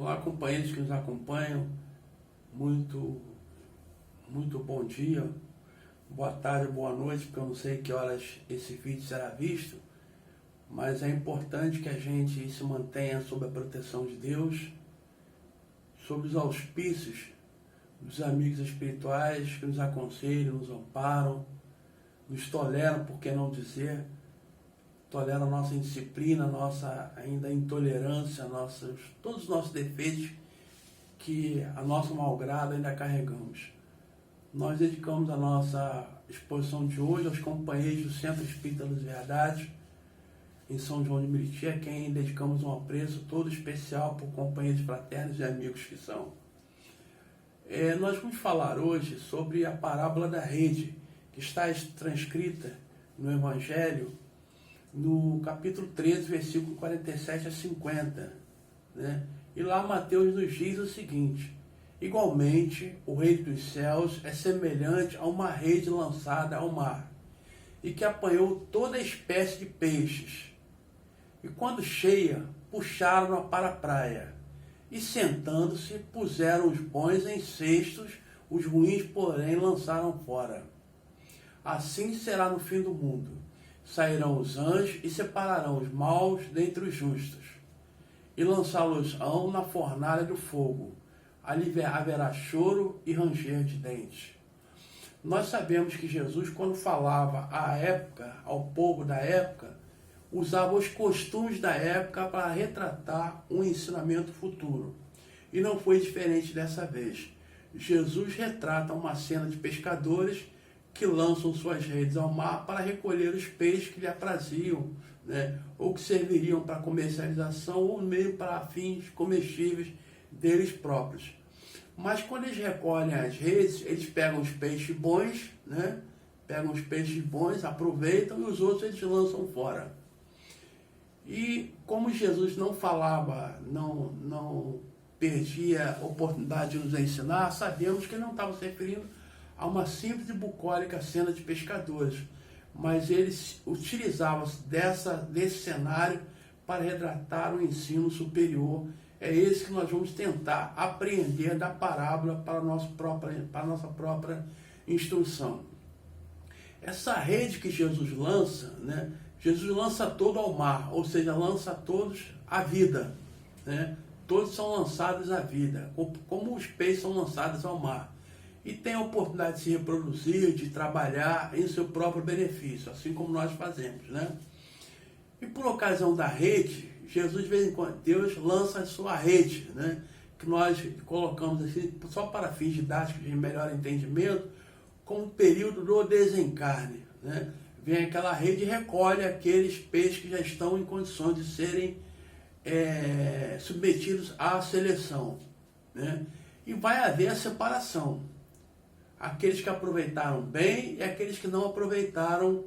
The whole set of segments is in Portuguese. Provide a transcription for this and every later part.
Olá, companheiros que nos acompanham, muito bom dia, boa tarde, boa noite, porque eu não sei que horas esse vídeo será visto, mas é importante que a gente se mantenha sob a proteção de Deus, sob os auspícios dos amigos espirituais que nos aconselham, nos amparam, nos toleram, por que não dizer, toleram a nossa indisciplina, a nossa ainda intolerância, todos os nossos defeitos que a nosso malgrado ainda carregamos. Nós dedicamos a nossa exposição de hoje aos companheiros do Centro Espírita Luz e Verdade, em São João de Meriti, a quem dedicamos um apreço todo especial por companheiros fraternos e amigos que são. Nós vamos falar hoje sobre a parábola da rede, que está transcrita no Evangelho, no capítulo 13, versículo 47 a 50, né? E lá Mateus nos diz o seguinte: igualmente, o reino dos céus é semelhante a uma rede lançada ao mar, e que apanhou toda espécie de peixes. E quando cheia, puxaram-na para a praia, e sentando-se, puseram os bons em cestos, os ruins, porém, lançaram fora. Assim será no fim do mundo. Sairão os anjos e separarão os maus dentre os justos, e lançá-los-ão na fornalha do fogo. Ali haverá choro e ranger de dentes. Nós sabemos que Jesus, quando falava à época, ao povo da época, usava os costumes da época para retratar um ensinamento futuro. E não foi diferente dessa vez. Jesus retrata uma cena de pescadores que lançam suas redes ao mar para recolher os peixes que lhe apraziam, né? Ou que serviriam para comercialização ou mesmo para fins comestíveis deles próprios. Mas quando eles recolhem as redes, eles pegam os peixes bons, né? Pegam os peixes bons, aproveitam, e os outros eles lançam fora. E como Jesus não falava, não perdia a oportunidade de nos ensinar, sabemos que ele não estava se referindo a uma simples e bucólica cena de pescadores, mas eles utilizavam desse cenário para retratar um ensino superior. É esse que nós vamos tentar apreender da parábola para a nossa própria instrução. Essa rede que Jesus lança, né? Jesus lança todo ao mar, ou seja, lança todos à vida, né? Todos são lançados à vida, como os peixes são lançados ao mar. E tem a oportunidade de se reproduzir, de trabalhar em seu próprio benefício, assim como nós fazemos, né? E por ocasião da rede, Jesus, de vez em quando, Deus lança a sua rede, né? Que nós colocamos assim, só para fins didáticos de melhor entendimento, como o período do desencarne, né? Vem aquela rede e recolhe aqueles peixes que já estão em condições de serem submetidos à seleção, né? E vai haver a separação. Aqueles que aproveitaram bem e aqueles que não aproveitaram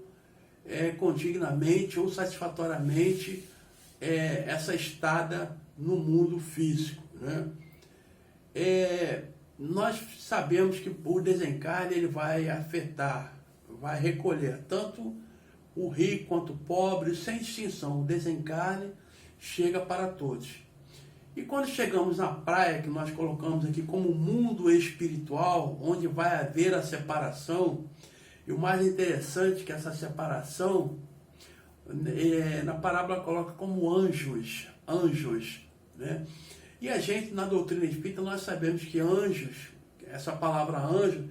condignamente ou satisfatoriamente essa estada no mundo físico, né? Nós sabemos que o desencarne ele vai afetar, vai recolher tanto o rico quanto o pobre, sem distinção. O desencarne chega para todos. E quando chegamos na praia, que nós colocamos aqui como mundo espiritual, onde vai haver a separação, e o mais interessante é que essa separação, na parábola coloca como anjos, né? E a gente, na doutrina espírita, nós sabemos que anjos, essa palavra anjo,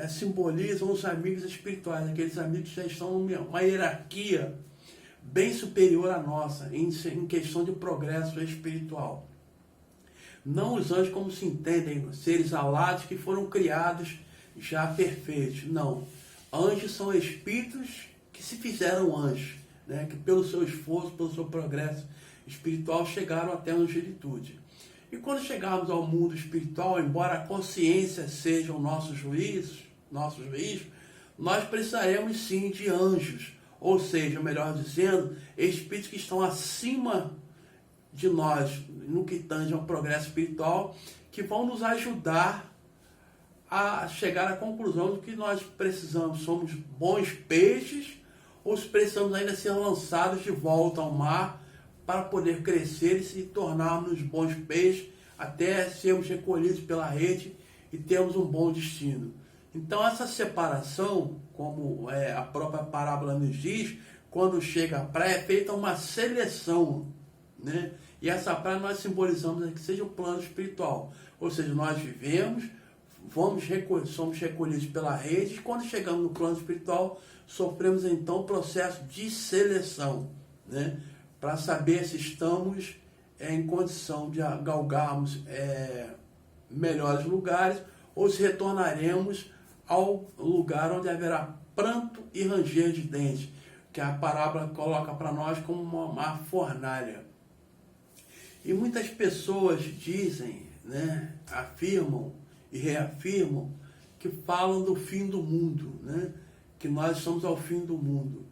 simbolizam os amigos espirituais, aqueles amigos que já estão numa hierarquia bem superior à nossa, em questão de progresso espiritual. Não os anjos como se entendem, seres alados que foram criados já perfeitos. Não. Anjos são espíritos que se fizeram anjos, né? Que pelo seu esforço, pelo seu progresso espiritual, chegaram até a angelitude. E quando chegarmos ao mundo espiritual, embora a consciência seja o nosso juiz, nós precisaremos sim de anjos, ou seja, melhor dizendo, espíritos que estão acima de nós, no que tange ao progresso espiritual, que vão nos ajudar a chegar à conclusão de que nós precisamos, somos bons peixes, ou se precisamos ainda ser lançados de volta ao mar para poder crescer e se tornarmos bons peixes, até sermos recolhidos pela rede e termos um bom destino. Então essa separação, como a própria parábola nos diz, quando chega à praia é feita uma seleção, né? E essa praia nós simbolizamos que seja o plano espiritual, ou seja, nós vivemos, somos recolhidos pela rede, e quando chegamos no plano espiritual, sofremos então o processo de seleção, né? Para saber se estamos em condição de galgarmos melhores lugares, ou se retornaremos ao lugar onde haverá pranto e ranger de dentes, que a parábola coloca para nós como uma fornalha. E muitas pessoas dizem, né, afirmam e reafirmam que falam do fim do mundo, né, que nós estamos ao fim do mundo.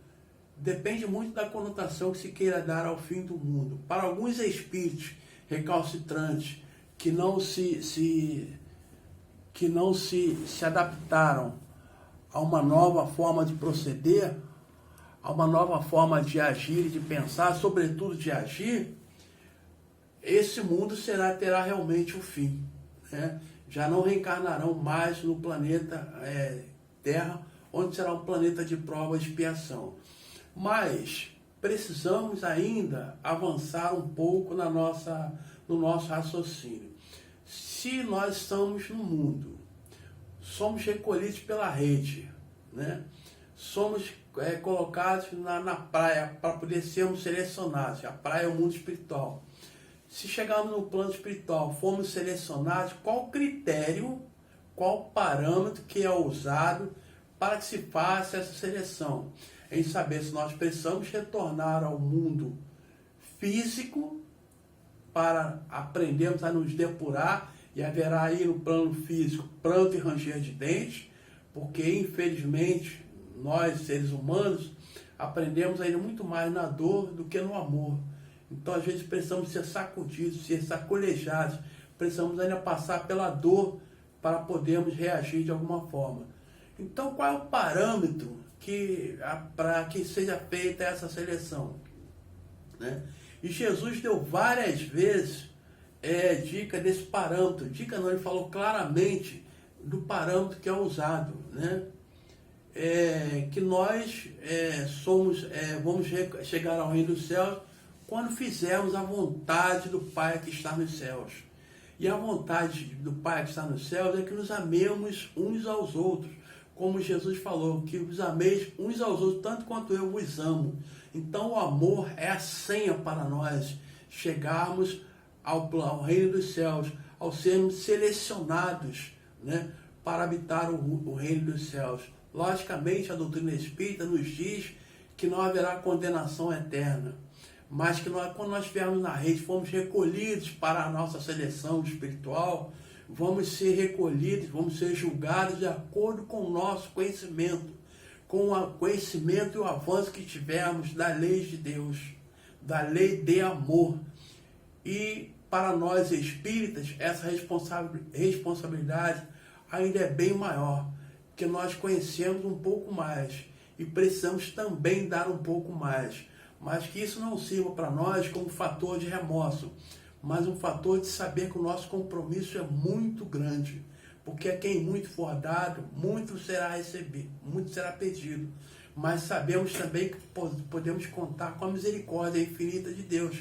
Depende muito da conotação que se queira dar ao fim do mundo. Para alguns espíritos recalcitrantes que não se adaptaram a uma nova forma de proceder, a uma nova forma de agir e de pensar, sobretudo de agir, esse mundo terá realmente o fim, né? Já não reencarnarão mais no planeta Terra, onde será um planeta de prova e expiação. Mas precisamos ainda avançar um pouco no nosso raciocínio. Se nós estamos no mundo, somos recolhidos pela rede, né? Somos colocados na praia para poder sermos selecionados. A praia é o mundo espiritual. Se chegarmos no plano espiritual, formos selecionados, qual critério, qual parâmetro que é usado para que se faça essa seleção? Em saber se nós precisamos retornar ao mundo físico para aprendermos a nos depurar, e haverá aí no plano físico pranto e ranger de dentes, porque infelizmente nós, seres humanos, aprendemos ainda muito mais na dor do que no amor. Então às vezes precisamos ser sacudidos, ser sacolejados, precisamos ainda passar pela dor para podermos reagir de alguma forma. Então qual é o parâmetro para que seja feita essa seleção, né? E Jesus deu várias vezes dica desse parâmetro. Dica não, ele falou claramente do parâmetro que é usado, né? Que nós vamos chegar ao reino dos céus quando fizermos a vontade do Pai que está nos céus. E a vontade do Pai que está nos céus é que nos amemos uns aos outros, como Jesus falou, que os ameis uns aos outros, tanto quanto eu vos amo. Então o amor é a senha para nós chegarmos ao reino dos céus, ao sermos selecionados, né, para habitar o reino dos céus. Logicamente, a doutrina espírita nos diz que não haverá condenação eterna, mas que quando nós estivermos na rede, fomos recolhidos para a nossa seleção espiritual, vamos ser recolhidos, vamos ser julgados de acordo com o nosso conhecimento, com o conhecimento e o avanço que tivermos da lei de Deus, da lei de amor. E para nós espíritas, essa responsabilidade ainda é bem maior, porque nós conhecemos um pouco mais e precisamos também dar um pouco mais. Mas que isso não sirva para nós como fator de remorso, mas um fator de saber que o nosso compromisso é muito grande, porque a quem muito for dado, muito será recebido, muito será pedido. Mas sabemos também que podemos contar com a misericórdia infinita de Deus,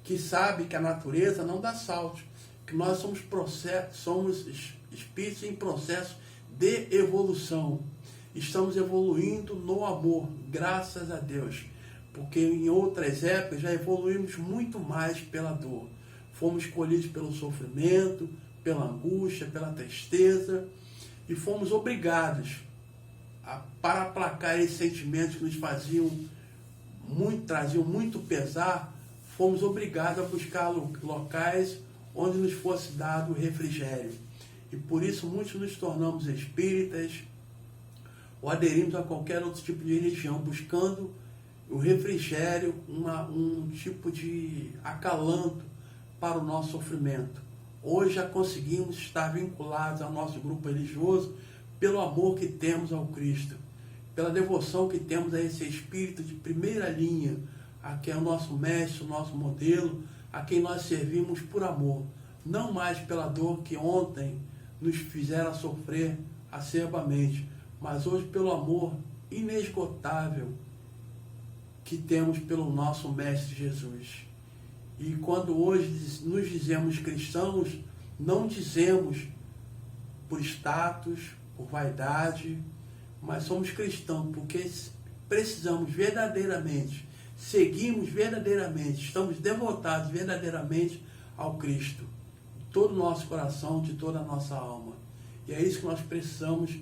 que sabe que a natureza não dá saltos, que nós somos espíritos em processo de evolução. Estamos evoluindo no amor, graças a Deus, porque em outras épocas já evoluímos muito mais pela dor. Fomos escolhidos pelo sofrimento, pela angústia, pela tristeza, e fomos obrigados para aplacar esses sentimentos que nos traziam muito pesar, fomos obrigados a buscar locais onde nos fosse dado o refrigério. E por isso muitos nos tornamos espíritas ou aderimos a qualquer outro tipo de religião, buscando o refrigério, um tipo de acalanto para o nosso sofrimento. Hoje já conseguimos estar vinculados ao nosso grupo religioso pelo amor que temos ao Cristo, pela devoção que temos a esse Espírito de primeira linha, a quem é o nosso mestre, o nosso modelo, a quem nós servimos por amor, não mais pela dor que ontem nos fizeram sofrer acerbamente, mas hoje pelo amor inesgotável que temos pelo nosso Mestre Jesus. E quando hoje nos dizemos cristãos, não dizemos por status, por vaidade, mas somos cristãos porque precisamos verdadeiramente, seguimos verdadeiramente, estamos devotados verdadeiramente ao Cristo, de todo o nosso coração, de toda a nossa alma. E é isso que nós precisamos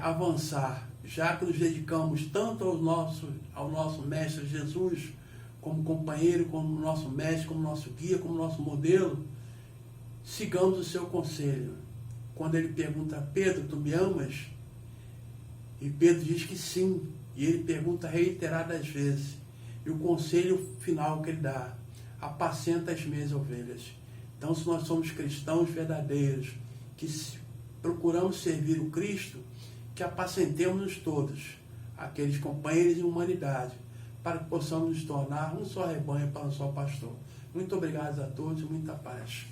avançar, já que nos dedicamos tanto ao nosso Mestre Jesus, como companheiro, como nosso mestre, como nosso guia, como nosso modelo, sigamos o seu conselho. Quando ele pergunta: Pedro, tu me amas? E Pedro diz que sim. E ele pergunta reiteradas vezes. E o conselho final que ele dá: apacenta as minhas ovelhas. Então, se nós somos cristãos verdadeiros, que procuramos servir o Cristo, que apacentemos-nos todos, aqueles companheiros de humanidade, para que possamos nos tornar um só rebanho para um só pastor. Muito obrigado a todos e muita paz.